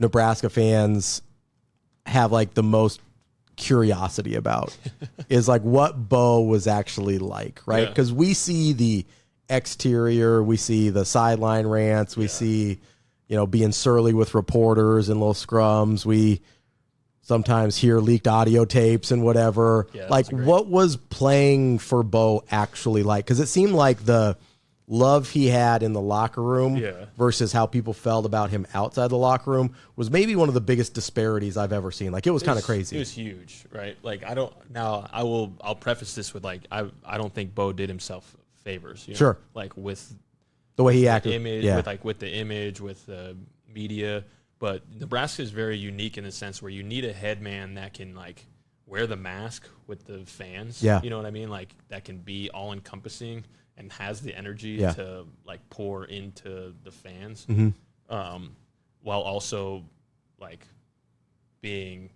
Nebraska fans have like the most curiosity about is like what Bo was actually like, right? Because we see the exterior, we see the sideline rants, we see, you know, being surly with reporters and little scrums. We sometimes hear leaked audio tapes and whatever. Like, what was playing for Bo actually like? Because it seemed like the love he had in the locker room versus how people felt about him outside the locker room was maybe one of the biggest disparities I've ever seen. Like, it was kind of crazy. It was huge, right? Like, I'll preface this with, like, I don't think Bo did himself favors. You know? Like, with the way he acted. Image, with the image, with the media. But Nebraska is very unique in the sense where you need a head man that can, like, wear the mask with the fans. Yeah. You know what I mean? Like, that can be all-encompassing and has the energy to, like, pour into the fans, while also, like, being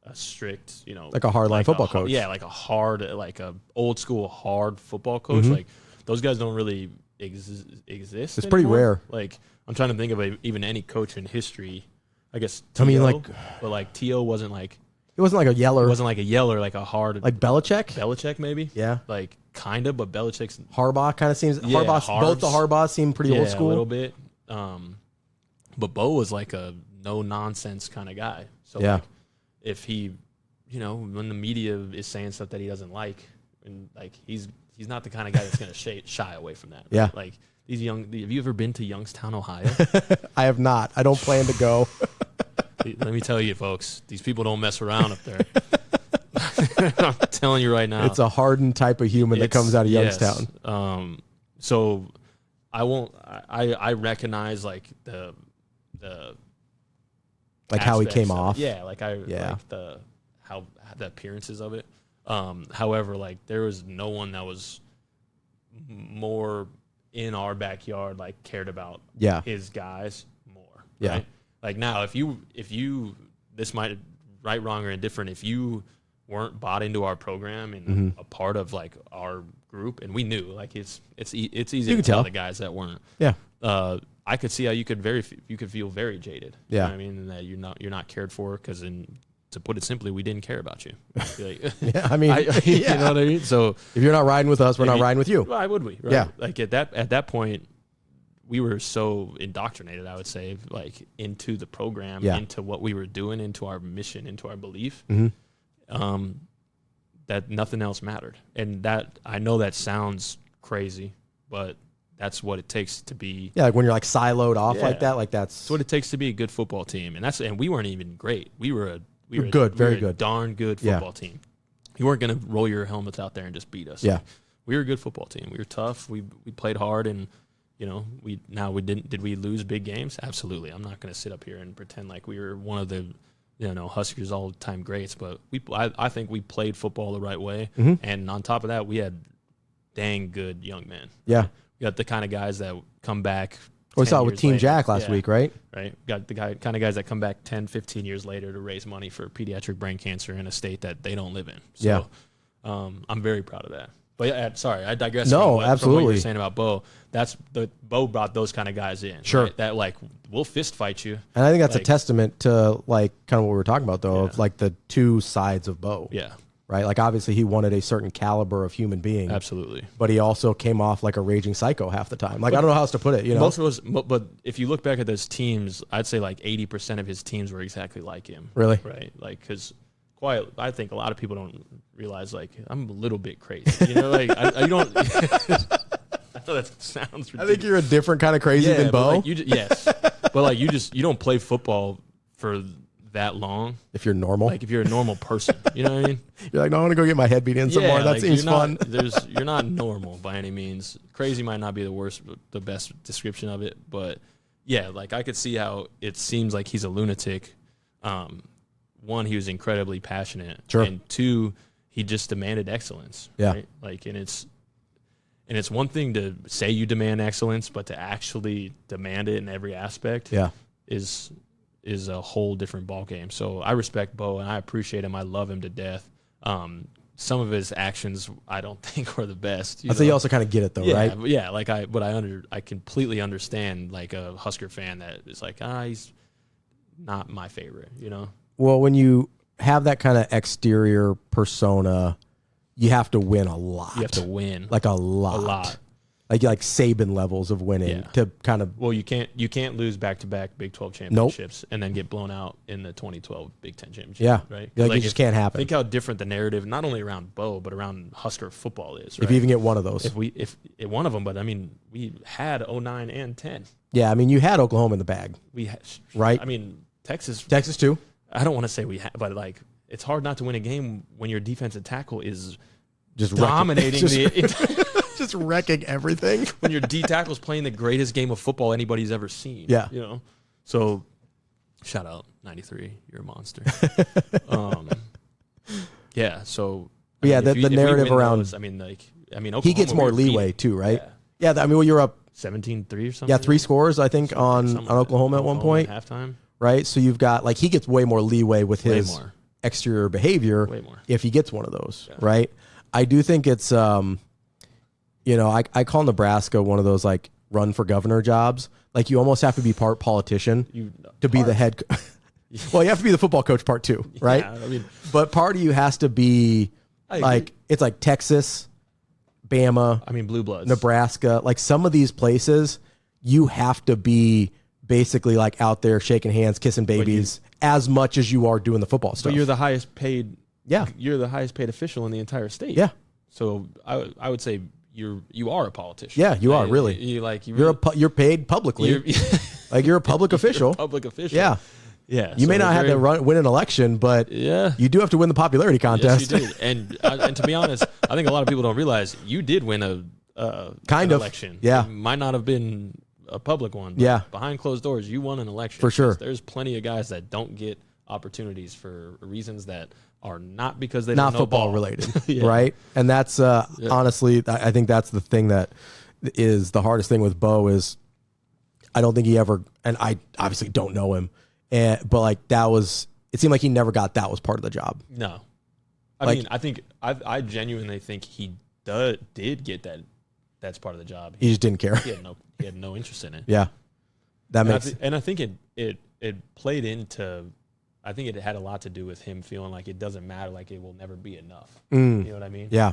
a strict, you know, like a hardline football coach. Yeah, like a old school hard football coach. Like, those guys don't really exist. It's anymore. Pretty rare. Like, I'm trying to think of even any coach in history. I guess I mean, like, but like T.O. wasn't like. It wasn't like a yeller. It wasn't like a yeller, like a hard. Like Belichick? Belichick, maybe? Yeah. Like, kind of, but Belichick's. Harbaugh kind of seems. Yeah, both the Harbaughs seem pretty old school. A little bit. But Bo was like a no-nonsense kind of guy. So, like, if he, you know, when the media is saying stuff that he doesn't like, and, like, he's not the kind of guy that's going to shy away from that. Right? Yeah. Like, have you ever been to Youngstown, Ohio? I have not. I don't plan to go. Let me tell you, folks, these people don't mess around up there. I'm telling you right now. It's a hardened type of human that comes out of Youngstown. Yes. So I recognize, like, the like how he came off. Yeah, like like the appearances of it. However, like, there was no one that was more in our backyard, like, cared about his guys more. Yeah. Right? Like, now, if you this might, right, wrong, or indifferent, if you weren't bought into our program and a part of, like, our group, and we knew, like, it's easy to tell the guys that weren't. Yeah. I could see how you could feel very jaded. Yeah. You know what I mean? And that you're not cared for because, to put it simply, we didn't care about you. Like, yeah, I mean, you know what I mean? So if you're not riding with us, we're not riding with you. Why would we? Right? Yeah. Like, at that point, we were so indoctrinated, I would say, like, into the program, into what we were doing, into our mission, into our belief, that nothing else mattered. And that, I know that sounds crazy, but that's what it takes to be. Yeah, like when you're, like, siloed off like that, like that's what it takes to be a good football team. And we weren't even great. We were very good, darn good football team. You weren't going to roll your helmets out there and just beat us. Yeah, like, we were a good football team. We were tough. We played hard, and, you know, did we lose big games? Absolutely. I'm not going to sit up here and pretend like we were one of the, you know, Huskers all-time greats, but I think we played football the right way, and on top of that, we had dang good young men. Yeah. We got the kind of guys that come back. We saw it with Team Jack last week, right? Right. Got the kind of guys that come back 10, 15 years later to raise money for pediatric brain cancer in a state that they don't live in. So, I'm very proud of that. But sorry, I digress. No, from absolutely. what you were saying about Bo. Bo brought those kind of guys in. Sure. Right? That, like, we'll fist fight you. And I think that's, like, a testament to, like, kind of what we were talking about, though, of, like, the two sides of Bo. Yeah. Right? Like, obviously he wanted a certain caliber of human being. Absolutely. But he also came off like a raging psycho half the time. Like, I don't know how else to put it, you know? Most of us, but if you look back at those teams, I'd say like 80% of his teams were exactly like him. Really? Right? Like, because I think a lot of people don't realize, like, I'm a little bit crazy. You know, like, I don't. I know that sounds ridiculous. I think you're a different kind of crazy than Bo. Like, yes. But, like, you don't play football for that long. If you're normal. Like, if you're a normal person. You know what I mean? You're like, no, I want to go get my head beat in some more. That seems fun. You're not normal by any means. Crazy might not be the best description of it. But, yeah, like, I could see how it seems like he's a lunatic. One, he was incredibly passionate. Sure. And two, he just demanded excellence. Yeah. Right? Like, and it's one thing to say you demand excellence, but to actually demand it in every aspect is a whole different ballgame. So I respect Bo, and I appreciate him. I love him to death. Some of his actions I don't think were the best. I'd say you also kind of get it, though, right? Yeah, like I completely understand, like, a Husker fan that is like, not my favorite, you know? Well, when you have that kind of exterior persona, you have to win a lot. You have to win. Like a lot. A lot. Like Saban levels of winning to kind of. Well, you can't lose back-to-back Big 12 championships and then get blown out in the 2012 Big 10 championship. Yeah, right. Like it just can't happen. Think how different the narrative, not only around Bo, but around Husker football is. Right? If you even get one of those, if one of them, but I mean, we had 09 and 10. Yeah, I mean, you had Oklahoma in the bag. Right. I mean, Texas too. I don't want to say we had, but like it's hard not to win a game when your defensive tackle is just dominating just wrecking everything. When your D tackle's playing the greatest game of football anybody's ever seen. Yeah. You know? So, shout out, 93. You're a monster. Yeah, so. The narrative around. Those, Oklahoma, he gets more leeway too, right? Yeah. You're up 17-3 or something. Yeah, 3 scores, I think, on Oklahoma at one point. At halftime. Right? So you've got, he gets way more leeway with his exterior behavior if he gets one of those, right? I do think it's. I call Nebraska one of those run for governor jobs. Like you almost have to be part politician to be the head. Well, you have to be the football coach part too, right? Yeah, but part of you has to be it's like Texas, Bama. Blue Bloods, Nebraska. Like some of these places, you have to be basically out there shaking hands, kissing babies as much as you are doing the football stuff. But you're the highest paid. Yeah, you're the highest paid official in the entire state. Yeah. So I would say you are a politician. Yeah, you are really. You're paid publicly. You're a public official. Public official. Yeah. Yeah. You may not have to win an election, but you do have to win the popularity contest. Yes, you do. And to be honest, I think a lot of people don't realize you did win an election. Yeah. It might not have been a public one. But behind closed doors, you won an election. For sure. There's plenty of guys that don't get opportunities for reasons that are not because they not don't know football ball. related, right? And that's honestly, I think that's the thing that is the hardest thing with Bo is I don't think he ever, and I obviously don't know him, but it seemed like he never got that was part of the job. No, I genuinely think he did get that. That's part of the job. He just didn't care. He had no interest in it. Yeah, and I think it played into. I think it had a lot to do with him feeling like it doesn't matter, like it will never be enough. You know what I mean? Yeah.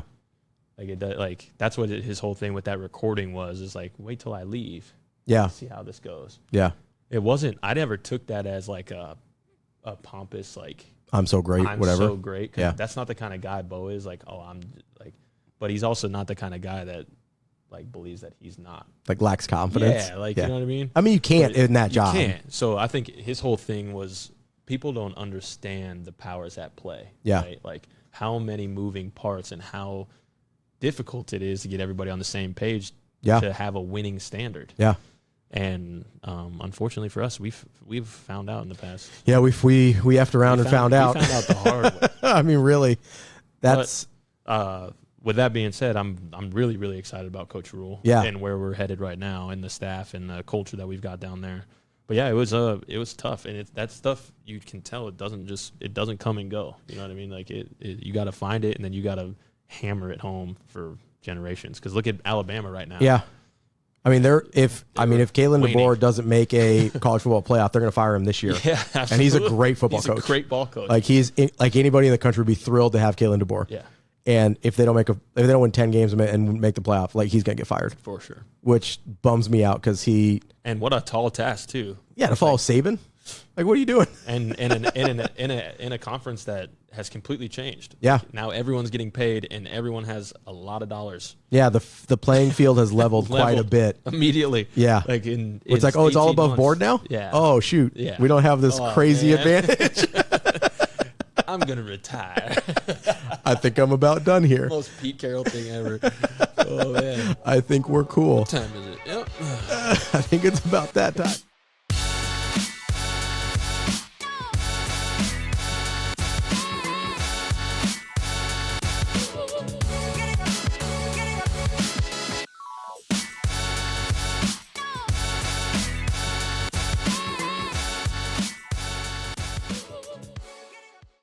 That's what his whole thing with that recording was. Is wait till I leave. Yeah. See how this goes. Yeah. It wasn't. I never took that as a pompous I'm so great. Whatever. So great. Yeah. That's not the kind of guy Bo is. But he's also not the kind of guy that believes that he's not lacks confidence. Yeah. You know what I mean? I mean, you can't in that job. You can't. So I think his whole thing was. People don't understand the powers at play. Yeah. Right? How many moving parts and how difficult it is to get everybody on the same page to have a winning standard. Yeah. And unfortunately for us, we've found out in the past. Yeah, we effed around and found out. We found out the hard way. I mean, really, that's. But, with that being said, I'm really, really excited about Coach Rule. Yeah. And where we're headed right now, and the staff and the culture that we've got down there. But yeah, it was tough, and that stuff you can tell it doesn't come and go. You know what I mean? You got to find it, and then you got to hammer it home for generations. Because look at Alabama right now. Yeah, I mean if Kalen DeBoer doesn't make a college football playoff, they're going to fire him this year. Yeah, absolutely. And he's a great football coach. He's a great ball coach. He's anybody in the country would be thrilled to have Kalen DeBoer. Yeah. And if they don't win 10 games and make the playoff, he's gonna get fired for sure. Which bums me out because and what a tall task too. Yeah, to follow Saban. What are you doing? And in a conference that has completely changed. Yeah. Now everyone's getting paid and everyone has a lot of dollars. Yeah, the playing field has leveled quite a bit immediately. Yeah. It's it's all above months. board now. Yeah. Oh shoot. Yeah. We don't have this crazy advantage. I'm gonna retire. I think I'm about done here. Most Pete Carroll thing ever. Oh man. I think we're cool. What time is it? Yep. I think it's about that time.